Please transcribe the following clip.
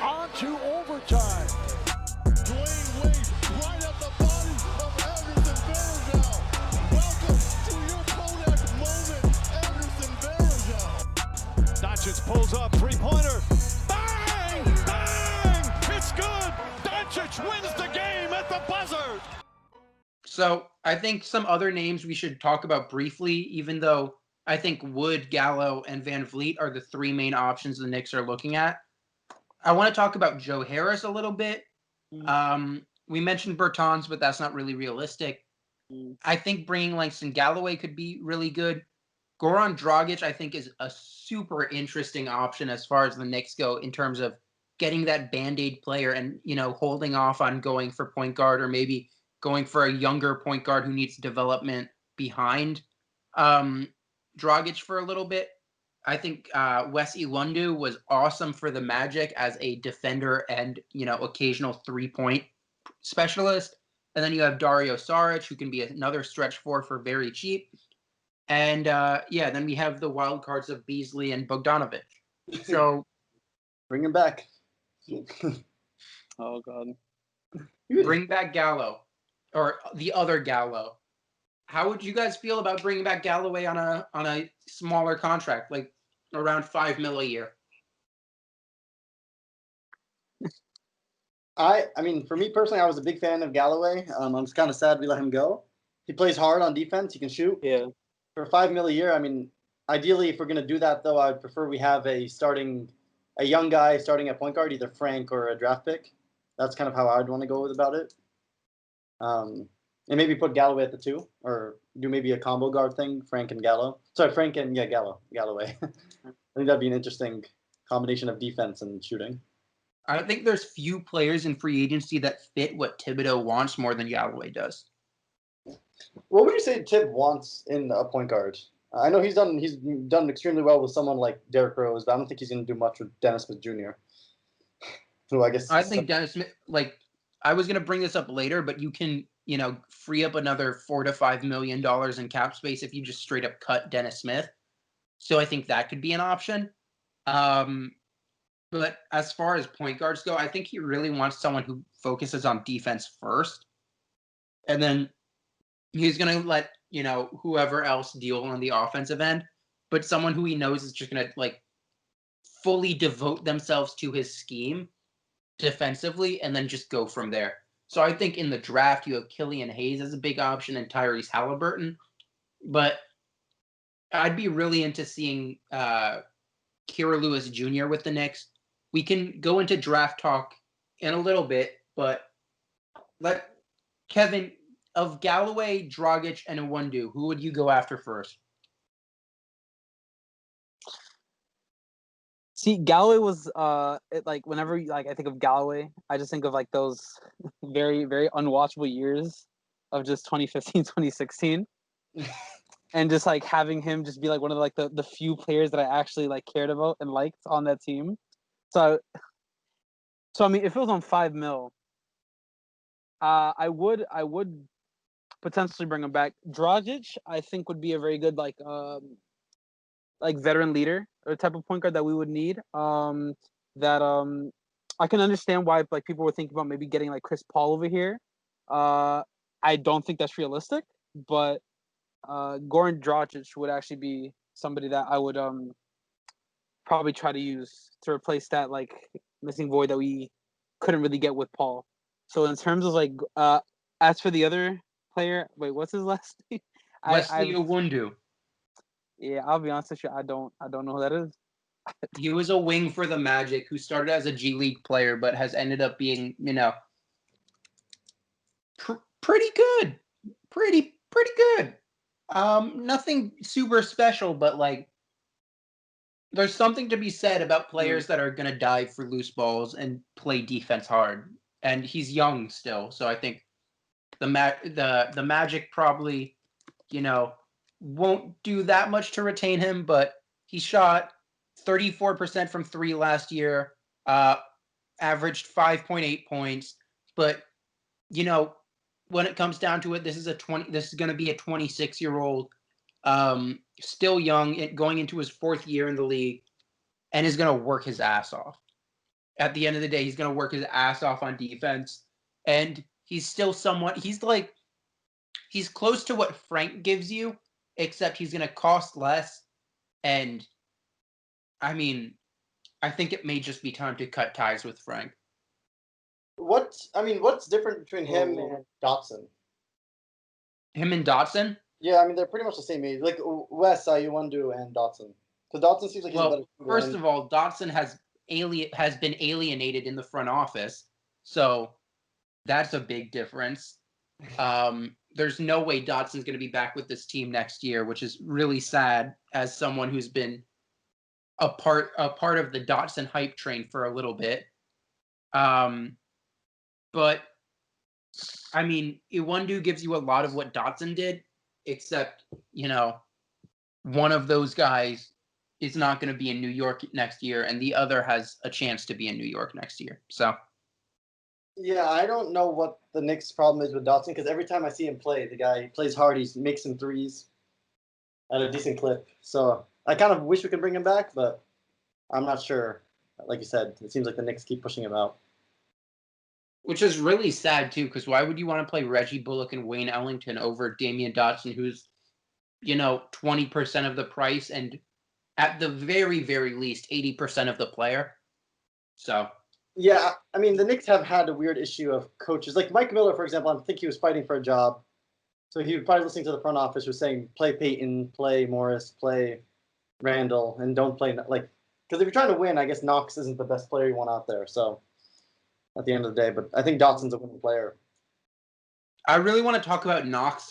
On to overtime. Dwayne Wade right at the body of Anderson Varejao. Welcome to your Kodak moment, Anderson Varejao. Doncic pulls up, three-pointer. Bang! Bang! It's good! Doncic wins the game at the buzzer! So I think some other names we should talk about briefly, even though I think Wood, Gallo, and Van Vliet are the three main options the Knicks are looking at. I want to talk about Joe Harris a little bit. We mentioned Bertans, but that's not really realistic. I think bringing Langston Galloway could be really good. Goran Dragic, I think, is a super interesting option as far as the Knicks go in terms of getting that Band-Aid player and, holding off on going for point guard or maybe going for a younger point guard who needs development behind Dragic for a little bit. I think Wes Iwundu was awesome for the Magic as a defender and, occasional three-point specialist. And then you have Dario Saric, who can be another stretch four for very cheap. And, then we have the wild cards of Beasley and Bogdanovic. So bring him back. Oh, God. Bring back Gallo, or the other Gallo. How would you guys feel about bringing back Galloway on a smaller contract, like around $5 million a year? I mean, for me personally, I was a big fan of Galloway. I'm just kind of sad we let him go. He plays hard on defense. He can shoot. Yeah. For $5 million a year, I mean, ideally, if we're going to do that, though, I'd prefer we have a young guy starting at point guard, either Frank or a draft pick. That's kind of how I'd want to go about it. And maybe put Galloway at the 2, or do maybe a combo guard thing, Frank and Gallo. Sorry, Frank and Galloway. I think that'd be an interesting combination of defense and shooting. I think there's few players in free agency that fit what Thibodeau wants more than Galloway does. What would you say Tib wants in a point guard? I know he's done extremely well with someone like Derrick Rose, but I don't think he's going to do much with Dennis Smith Jr. Who I guess I think Dennis Smith, I was going to bring this up later, but you can, free up another $4 to $5 million in cap space if you just straight up cut Dennis Smith. So I think that could be an option. But as far as point guards go, I think he really wants someone who focuses on defense first. And then he's going to let, whoever else deal on the offensive end. But someone who he knows is just going to, fully devote themselves to his scheme defensively and then just go from there. So I think in the draft, you have Killian Hayes as a big option and Tyrese Halliburton. But I'd be really into seeing Kira Lewis Jr. with the Knicks. We can go into draft talk in a little bit, but Kevin, of Galloway, Dragic, and Iwundu, who would you go after first? See, Galloway was whenever I think of Galloway, I just think of those very, very unwatchable years of just 2015, 2016. And just having him just be one of the few players that I actually cared about and liked on that team. So I mean, if it was on $5 million, I would potentially bring him back. Dragic, I think, would be a very good veteran leader or type of point guard that we would need. I can understand why people were thinking about maybe getting Chris Paul over here. I don't think that's realistic, but Goran Dragic would actually be somebody that I would probably try to use to replace that missing void that we couldn't really get with Paul. So in terms of as for the other player, wait, what's his last name? Wesley Iwundu. Yeah, I'll be honest with you, I don't know who that is. He was a wing for the Magic who started as a G League player, but has ended up being, pretty good. Pretty good. Nothing super special, but there's something to be said about players that are going to dive for loose balls and play defense hard. And he's young still, so I think the Magic probably, won't do that much to retain him, but he shot 34% from 3 last year, averaged 5.8 points. But, when it comes down to it, this is going to be a 26-year-old, still young, going into his 4th year in the league. and is going to work his ass off. At the end of the day, he's going to work his ass off on defense, and he's still somewhat. He's close to what Frank gives you, except he's going to cost less. And I mean, I think it may just be time to cut ties with Frank. What's different between him and Dotson? Him and Dotson? Yeah, I mean, they're pretty much the same age. Like Wes, Sayuwandu, and Dotson. Because Dotson seems like he's a better shooter. First of all, Dotson has been alienated in the front office, so that's a big difference. There's no way Dotson's going to be back with this team next year, which is really sad as someone who's been a part of the Dotson hype train for a little bit. But I mean, Iwundu gives you a lot of what Dotson did, except, one of those guys is not going to be in New York next year, and the other has a chance to be in New York next year. So, yeah, I don't know what the Knicks' problem is with Dotson, because every time I see him play, the guy plays hard. He makes some threes at a decent clip. So I kind of wish we could bring him back, but I'm not sure. Like you said, it seems like the Knicks keep pushing him out. which is really sad, too, because why would you want to play Reggie Bullock and Wayne Ellington over Damian Dotson, who's, 20% of the price and at the very, very least 80% of the player? So. Yeah, I mean, the Knicks have had a weird issue of coaches. Like Mike Miller, for example, I think he was fighting for a job. So he was probably listening to the front office who was saying, play Peyton, play Morris, play Randall, and don't play, because if you're trying to win, I guess Knox isn't the best player you want out there. So at the end of the day, but I think Dotson's a winning player. I really want to talk about Knox